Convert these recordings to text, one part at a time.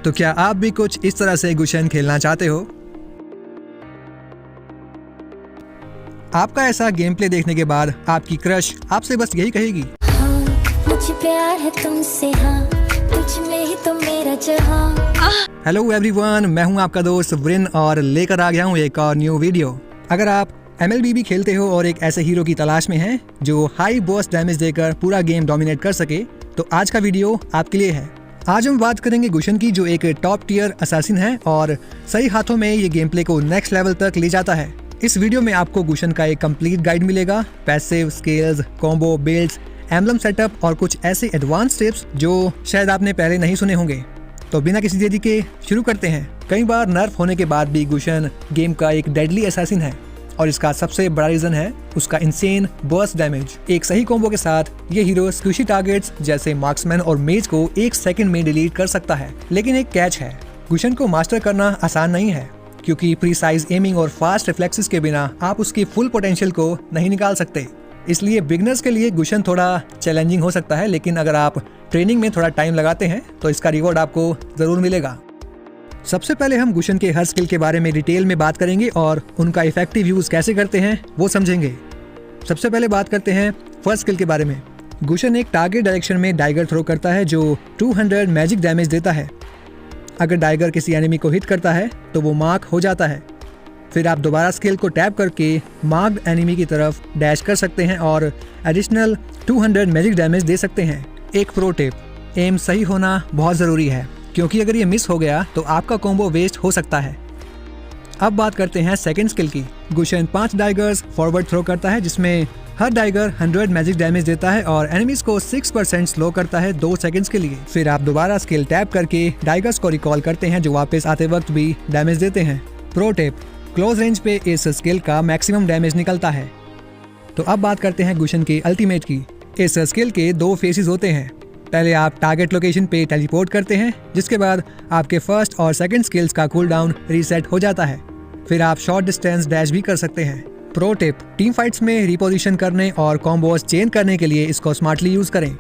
तो क्या आप भी कुछ इस तरह से गुशन खेलना चाहते हो? आपका ऐसा गेम प्ले देखने के बाद आपकी क्रश आपसे बस यही कहेगी, हाँ, मुझे प्यार है तुमसे, हाँ, तुझ में ही तो मेरा जहां। हेलो एवरीवन, मैं हूं आपका दोस्त वृन और लेकर आ गया हूं एक और न्यू वीडियो। अगर आप MLB खेलते हो और एक ऐसे हीरो की तलाश में हैं जो हाई बर्स्ट डैमेज देकर पूरा गेम डोमिनेट कर सके, तो आज का वीडियो आपके लिए है। आज हम बात करेंगे गुशन की, जो एक टॉप टियर असैसिन है और सही हाथों में ये गेम प्ले को नेक्स्ट लेवल तक ले जाता है। इस वीडियो में आपको गुशन का एक कंप्लीट गाइड मिलेगा, passive, skills, combo, builds, emblem setup और कुछ ऐसे एडवांस टिप्स जो शायद आपने पहले नहीं सुने होंगे। तो बिना किसी देरी के शुरू करते हैं। कई बार नर्फ होने के बाद भी गुशन गेम का एक डेडली असैसिन है और इसका सबसे बड़ा रीजन है उसका इंसेन बर्स्ट डैमेज। एक सही कॉम्बो के साथ ये हीरो स्क्विशी टारगेट्स जैसे मार्क्समैन और मेज को एक सेकंड में डिलीट कर सकता है। लेकिन एक कैच है, गुशन को मास्टर करना आसान नहीं है, क्योंकि प्रीसाइज एमिंग और फास्ट रिफ्लेक्सेस के बिना आप उसकी फुल पोटेंशियल को नहीं निकाल सकते। इसलिए बिगनर्स के लिए गुशन थोड़ा चैलेंजिंग हो सकता है, लेकिन अगर आप ट्रेनिंग में थोड़ा टाइम लगाते हैं तो इसका रिवॉर्ड आपको जरूर मिलेगा। सबसे पहले हम गुशन के हर स्किल के बारे में डिटेल में बात करेंगे और उनका इफेक्टिव यूज कैसे करते हैं वो समझेंगे। सबसे पहले बात करते हैं फर्स्ट स्किल के बारे में। गुशन एक टारगेट डायरेक्शन में डाइगर थ्रो करता है जो 200 मैजिक डैमेज देता है। अगर डाइगर किसी एनिमी को हिट करता है तो वो मार्क हो जाता है। फिर आप दोबारा स्किल को टैप करके मार्क्ड एनिमी की तरफ डैश कर सकते हैं और एडिशनल 200 मैजिक डैमेज दे सकते हैं। एक प्रो टिप, एम सही होना बहुत ज़रूरी है, क्योंकि अगर ये मिस हो गया तो आपका कॉम्बो वेस्ट हो सकता है। अब बात करते हैं सेकंड स्किल की। गुशन 5 डाइगर्स फॉरवर्ड थ्रो करता है, जिसमें हर डाइगर 100 मैजिक डैमेज देता है और एनिमीज को 6% स्लो करता है 2 सेकंड्स के लिए। फिर आप दोबारा स्किल टैप करके डाइगर्स को रिकॉल करते हैं, जो वापस आते वक्त भी डैमेज देते हैं। प्रो टिप, क्लोज रेंज पे इस स्किल का मैक्सिमम डैमेज निकलता है। तो अब बात करते हैं गुशन के अल्टीमेट की। इस स्किल के 2 फेसेस होते हैं। पहले आप टारगेट लोकेशन पे टेलीपोर्ट करते हैं, जिसके बाद आपके फर्स्ट और सेकंड स्किल्स का कूल डाउन रीसेट हो जाता है। फिर आप शॉर्ट डिस्टेंस डैश भी कर सकते हैं। प्रो टिप, टीम फाइट्स में रिपोजिशन करने और कॉम्बोज चेंज करने के लिए इसको स्मार्टली यूज करें।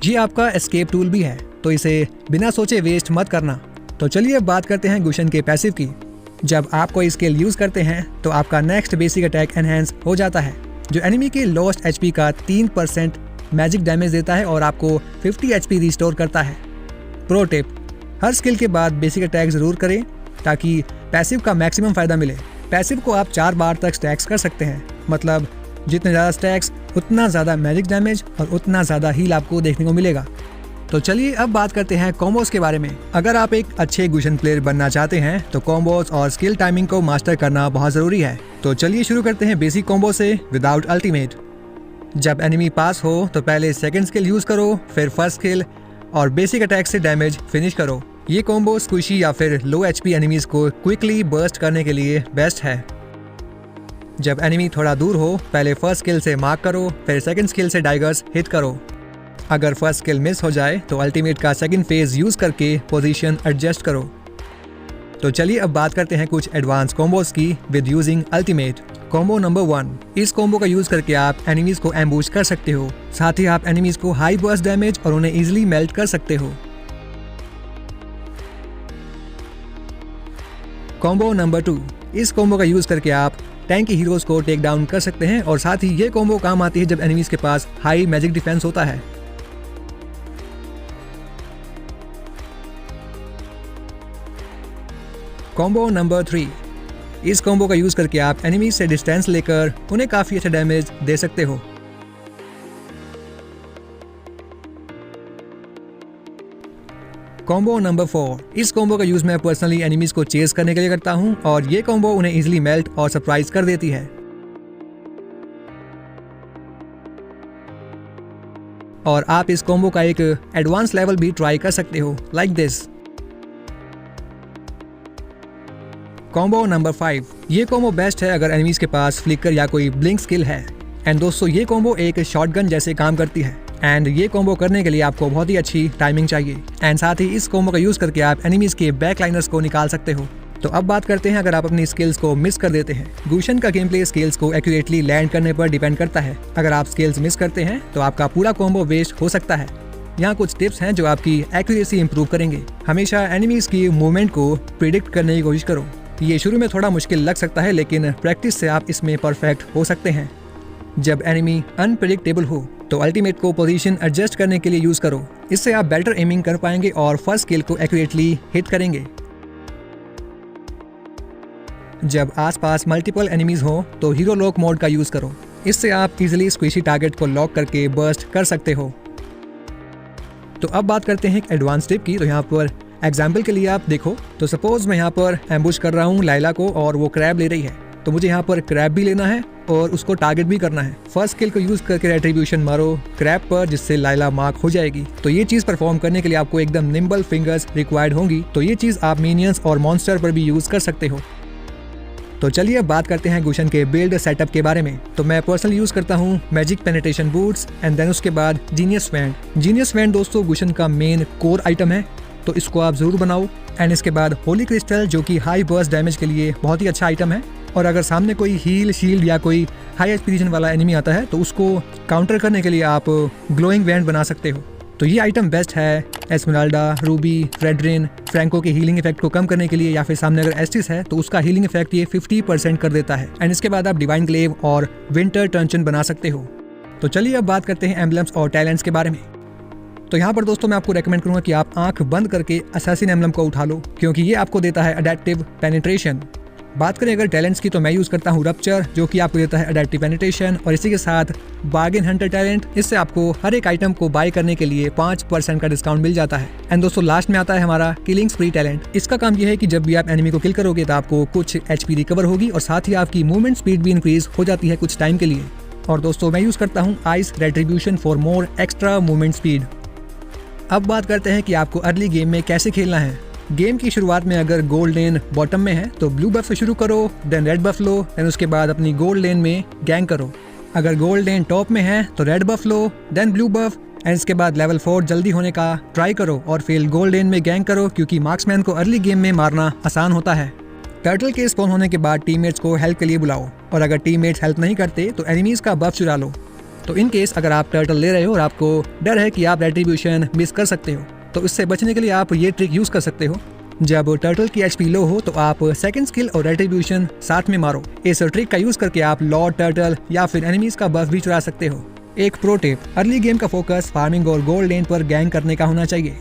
ये आपका एस्केप टूल भी है, तो इसे बिना सोचे वेस्ट मत करना। तो चलिए अब बात करते हैं गुशन के पैसिव की। जब आप कोई स्किल यूज करते हैं तो आपका नेक्स्ट बेसिक अटैक एनहेंस हो जाता है, जो एनिमी के लोस्ट HP का 3% मैजिक डैमेज देता है और आपको 50 HP रिस्टोर करता है। प्रो टिप, हर स्किल के बाद बेसिक अटैक जरूर करें ताकि पैसिव का मैक्सिमम फायदा मिले। पैसिव को आप 4 बार तक स्टैक्स कर सकते हैं, मतलब जितने ज़्यादा स्टैक्स उतना ज़्यादा मैजिक डैमेज और उतना ज़्यादा हील आपको देखने को मिलेगा। तो चलिए अब बात करते हैं कॉम्बोज के बारे में। अगर आप एक अच्छे गुशन प्लेयर बनना चाहते हैं तो कॉम्बोज और स्किल टाइमिंग को मास्टर करना बहुत ज़रूरी है। तो चलिए शुरू करते हैं बेसिक कॉम्बो से विदाउट अल्टीमेट। जब एनिमी पास हो तो पहले सेकंड स्किल यूज करो, फिर फर्स्ट स्किल और बेसिक अटैक से डैमेज फिनिश करो। ये कॉम्बो स्क्विशी या फिर लो HP एनिमीज को क्विकली बर्स्ट करने के लिए बेस्ट है। जब एनिमी थोड़ा दूर हो, पहले फर्स्ट स्किल से मार्क करो, फिर सेकंड स्किल से डाइगर्स हिट करो। अगर फर्स्ट स्किल मिस हो जाए तो अल्टीमेट का सेकंड फेज यूज करके पोजीशन एडजस्ट करो। तो चलिए अब बात करते हैं कुछ एडवांस कॉम्बोज की with using ultimate. Combo number 1, इस कॉम्बो का यूज करके आप एनिमीज को एम्बुश कर सकते हो। साथ ही आप एनिमीज को हाई बर्स्ट डैमेज और उन्हें इजीली मेल्ट कर सकते हो। कॉम्बो नंबर 2, इस कॉम्बो का यूज करके आप टैंकी हीरोज को टेक डाउन कर सकते हैं और साथ ही ये कॉम्बो काम आती है जब एनिमीज के पास हाई मैजिक डिफेंस होता है। कॉम्बो नंबर 3, इस कॉम्बो का यूज करके आप एनिमी से डिस्टेंस लेकर उन्हें काफी अच्छा डैमेज दे सकते हो। कॉम्बो नंबर 4, इस कॉम्बो का यूज मैं पर्सनली एनिमीज को चेज करने के लिए करता हूं और ये कॉम्बो उन्हें इजीली मेल्ट और सरप्राइज कर देती है। और आप इस कॉम्बो का एक एडवांस लेवल भी ट्राई कर सकते हो, लाइक दिस। कॉम्बो नंबर 5, ये कॉम्बो बेस्ट है अगर एनिमीज के पास फ्लिकर या कोई ब्लिंक स्किल है। एंड दोस्तों, ये कॉम्बो एक शॉटगन जैसे काम करती है एंड ये कॉम्बो करने के लिए आपको बहुत ही अच्छी टाइमिंग चाहिए। एंड साथ ही इस कॉम्बो का यूज करके आप एनिमीज के बैक लाइनर्स को निकाल सकते हो। तो अब बात करते हैं अगर आप अपनी स्किल्स को मिस कर देते हैं। गुशन का गेम प्ले स्किल्स को एक्यूरेटली लैंड करने पर डिपेंड करता है। अगर आप स्किल्स मिस करते हैं तो आपका पूरा कॉम्बो वेस्ट हो सकता है। यहाँ कुछ टिप्स हैं जो आपकी एक्यूरेसी इंप्रूव करेंगे। हमेशा एनिमीज की मूवमेंट को प्रिडिक्ट करने की कोशिश करो। ये शुरू में थोड़ा मुश्किल लग सकता है, लेकिन प्रैक्टिस से आप इसमें परफेक्ट हो सकते हैं। जब एनिमी अनप्रेडिक्टेबल हो तो अल्टीमेट को पोजीशन एडजस्ट करने के लिए यूज करो। इससे आप बेटर एमिंग कर पाएंगे और फर्स्ट किल को एक्यूरेटली हिट करेंगे। जब आसपास मल्टीपल एनिमीज हो तो हीरो लॉक मोड का यूज करो। इससे आप इजीली स्क्विशी टारगेट को लॉक करके बर्स्ट कर सकते हो। तो अब बात करते हैं एक एडवांस टिप की। तो यहाँ पर एग्जाम्पल के लिए आप देखो, तो सपोज मैं यहाँ पर एम्बुश कर रहा हूँ लाइला को और वो क्रैब ले रही है, तो मुझे यहाँ पर क्रैब भी लेना है और उसको टारगेट भी करना है। फर्स्ट स्किल को यूज करके रेट्रीब्यूशन मारो क्रैब पर, जिससे लाइला मार्क हो जाएगी। तो ये चीज परफॉर्म करने के लिए आपको एकदम निम्बल फिंगर्स रिक्वायर्ड होंगी। तो ये चीज आप मिनियंस और मॉन्स्टर पर भी यूज कर सकते हो। तो चलिए अब बात करते हैं गुशन के बिल्ड सेटअप के बारे में। तो मैं पर्सनली यूज करता हूँ magic penetration boots and then उसके बाद जीनियस वैंड। जीनियस वैंड दोस्तों गुशन का मेन कोर आइटम है, तो इसको आप जरूर बनाओ। एंड इसके बाद होली क्रिस्टल, जो कि हाई बर्स्ट डैमेज के लिए बहुत ही अच्छा आइटम है। और अगर सामने कोई हील शील्ड या कोई हाई एचपी रीजन वाला एनिमी आता है तो उसको काउंटर करने के लिए आप ग्लोइंग वैंड बना सकते हो। तो ये आइटम बेस्ट है एस्मेराल्डा, रूबी, फ्रेडरिन, फ्रैंको के हीलिंग इफेक्ट को कम करने के लिए, या फिर सामने अगर एस्टिस है तो उसका हीलिंग इफेक्ट ये 50% कर देता है। एंड इसके बाद आप डिवाइन ग्लेव और विंटर टर्चन बना सकते हो। तो चलिए अब बात करते हैं एम्बलम्स और टैलेंट्स के बारे में। तो यहाँ पर दोस्तों मैं आपको रेकमेंड करूंगा कि आप आंख बंद करके असैसिन एम्बलम को उठा लो, क्योंकि ये आपको देता है अडैप्टिव पेनिट्रेशन। बात करें अगर टैलेंट्स की, तो मैं यूज करता हूँ रप्चर, जो कि आपको देता है अडैप्टिव पेनिट्रेशन। और इसी के साथ बार्गेन हंटर टैलेंट, इससे आपको हर एक आइटम को बाय करने के लिए 5% का डिस्काउंट मिल जाता है। एंड दोस्तों लास्ट में आता है हमारा किलिंग स्प्री टैलेंट। इसका काम यह है कि जब भी आप एनिमी को किल करोगे तो आपको कुछ एचपी रिकवर होगी और साथ ही आपकी मूवमेंट स्पीड भी इंक्रीज हो जाती है कुछ टाइम के लिए। और दोस्तों मैं यूज करता हूँ ice retribution for more extra movement speed. अब बात करते हैं कि आपको अर्ली गेम में कैसे खेलना है। गेम की शुरुआत में अगर गोल्ड लेन बॉटम में है तो ब्लू बफ से शुरू करो, देन रेड बफ लो, देन उसके बाद अपनी गोल्ड लेन में गैंग करो। अगर गोल्ड लेन टॉप में है तो रेड बफ लो, देन ब्लू बफ, एंड इसके बाद लेवल 4 जल्दी होने का ट्राई करो और फिर गोल्ड लेन में गैंग करो, क्योंकि मार्क्समैन को अर्ली गेम में मारना आसान होता है। टर्टल के स्पॉन होने के बाद टीममेट्स को हेल्प के लिए बुलाओ, और अगर टीममेट्स हेल्प नहीं करते तो एनिमीज का बफ चुरा लो। तो इन केस अगर आप टर्टल ले रहे हो और आपको डर है कि आप रेट्रीब्यूशन मिस कर सकते हो, तो इससे बचने के लिए आप ये ट्रिक यूज कर सकते हो। जब टर्टल की एचपी लो हो तो आप सेकंड स्किल और रेट्रीब्यूशन साथ में मारो। इस ट्रिक का यूज करके आप लॉर्ड टर्टल या फिर एनिमीज का बफ भी चुरा सकते हो। एक प्रो टिप, अर्ली गेम का फोकस फार्मिंग और गोल्ड लेन पर गैंग करने का होना चाहिए।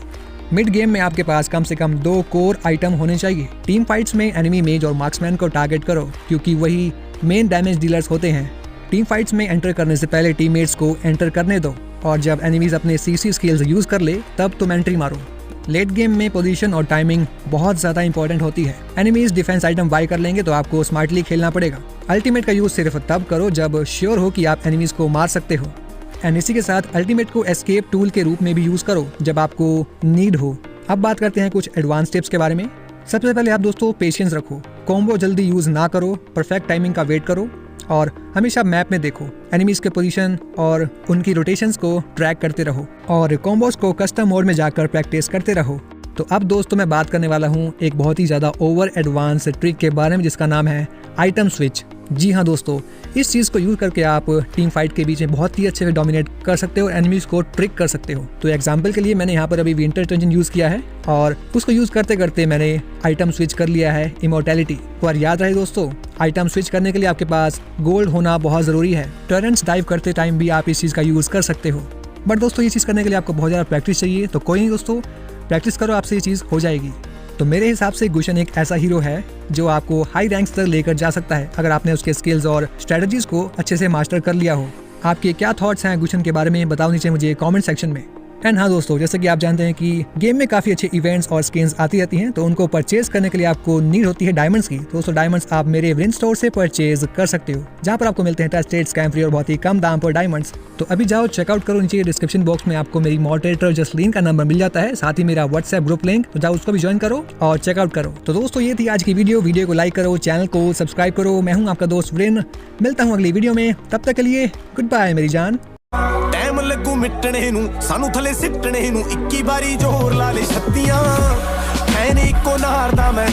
मिड गेम में आपके पास कम से कम 2 कोर आइटम होने चाहिए। टीम फाइट्स में एनिमी मेज और मार्क्समैन को टारगेट करो, क्योंकि वही मेन डैमेज डीलर्स होते हैं। टीम फाइट्स में एंटर करने से पहले टीममेट्स को एंटर करने दो, और जब एनिमीज अपने सीसी स्किल्स यूज कर ले तब तुम एंट्री मारो। लेट गेम में पोजीशन और टाइमिंग बहुत ज्यादा इंपॉर्टेंट होती है। एनिमीज डिफेंस आइटम बाय कर लेंगे तो आपको स्मार्टली खेलना पड़ेगा। अल्टीमेट का यूज सिर्फ तब करो जब श्योर हो कि आप एनिमीज को मार सकते हो। एंड इसी के साथ अल्टीमेट को एस्केप टूल के रूप में भी यूज करो जब आपको नीड हो। अब बात करते हैं कुछ एडवांस टिप्स के बारे में। सबसे पहले आप दोस्तों पेशेंस रखो, कॉम्बो जल्दी यूज ना करो, परफेक्ट टाइमिंग का वेट करो और हमेशा मैप में देखो, एनिमीज के पोजीशन और उनकी रोटेशंस को ट्रैक करते रहो और कॉम्बोज को कस्टम मोड में जाकर प्रैक्टिस करते रहो। तो अब दोस्तों मैं बात करने वाला हूँ एक बहुत ही ज़्यादा ओवर एडवांस ट्रिक के बारे में, जिसका नाम है आइटम स्विच। जी हाँ दोस्तों, इस चीज़ को यूज करके आप टीम फाइट के बीच में बहुत ही अच्छे से डोमिनेट कर सकते हो, एनिमीज को ट्रिक कर सकते हो। तो एग्जांपल के लिए मैंने यहाँ पर अभी विंटर टर्चन यूज किया है और उसको यूज करते करते मैंने आइटम स्विच कर लिया है इमॉर्टैलिटी। और याद रहे दोस्तों, आइटम स्विच करने के लिए आपके पास गोल्ड होना बहुत जरूरी है। टर्रेंट्स डाइव करते टाइम भी आप इस चीज़ का यूज कर सकते हो, बट दोस्तों ये चीज़ करने के लिए आपको बहुत ज़्यादा प्रैक्टिस चाहिए। तो कोई नहीं दोस्तों, प्रैक्टिस करो, आपसे ये चीज़ हो जाएगी। तो मेरे हिसाब से गुशन एक ऐसा हीरो है जो आपको हाई रैंक्स तक लेकर जा सकता है अगर आपने उसके स्किल्स और स्ट्रेटजीज को अच्छे से मास्टर कर लिया हो। आपके क्या थॉट्स हैं गुशन के बारे में, बताओ नीचे मुझे कमेंट सेक्शन में। एंड हाँ दोस्तों, जैसे कि आप जानते हैं कि गेम में काफ़ी अच्छे इवेंट्स और स्किन्स आती रहती हैं, तो उनको परचेज करने के लिए आपको नीड होती है डायमंड्स की। दोस्तों डायमंड्स आप मेरे विन स्टोर से परचेज कर सकते हो, जहाँ पर आपको मिलते हैं ट्रस्टेड, स्कैम फ्री और बहुत ही कम दाम पर डायमंड्स। तो अभी जाओ चेकआउट करो, नीचे डिस्क्रिप्शन बॉक्स में आपको मेरी मॉडरेटर जसलीन का नंबर मिल जाता है, साथ ही मेरा व्हाट्सएप ग्रुप लिंक, तो जाओ उसको भी ज्वाइन करो और चेकआउट करो। तो दोस्तों ये थी आज की वीडियो को लाइक करो, चैनल को सब्सक्राइब करो। मैं हूँ आपका दोस्त विन, मिलता हूँ अगली वीडियो में, तब तक के लिए गुड बाय मेरी जान। ਟਾਈਮ ਲੱਗੂ ਮਿਟਣੇ ਨੂੰ, ਸਾਨੂੰ ਥੱਲੇ ਸਿੱਟਣੇ ਨੂੰ, 21 ਵਾਰੀ ਜ਼ੋਰ ਲਾ ਲੈ ਛੱਤੀਆਂ, ਐ ਨੀ ਇੱਕੋ ਨਾਰ ਦਾ ਮੈਂ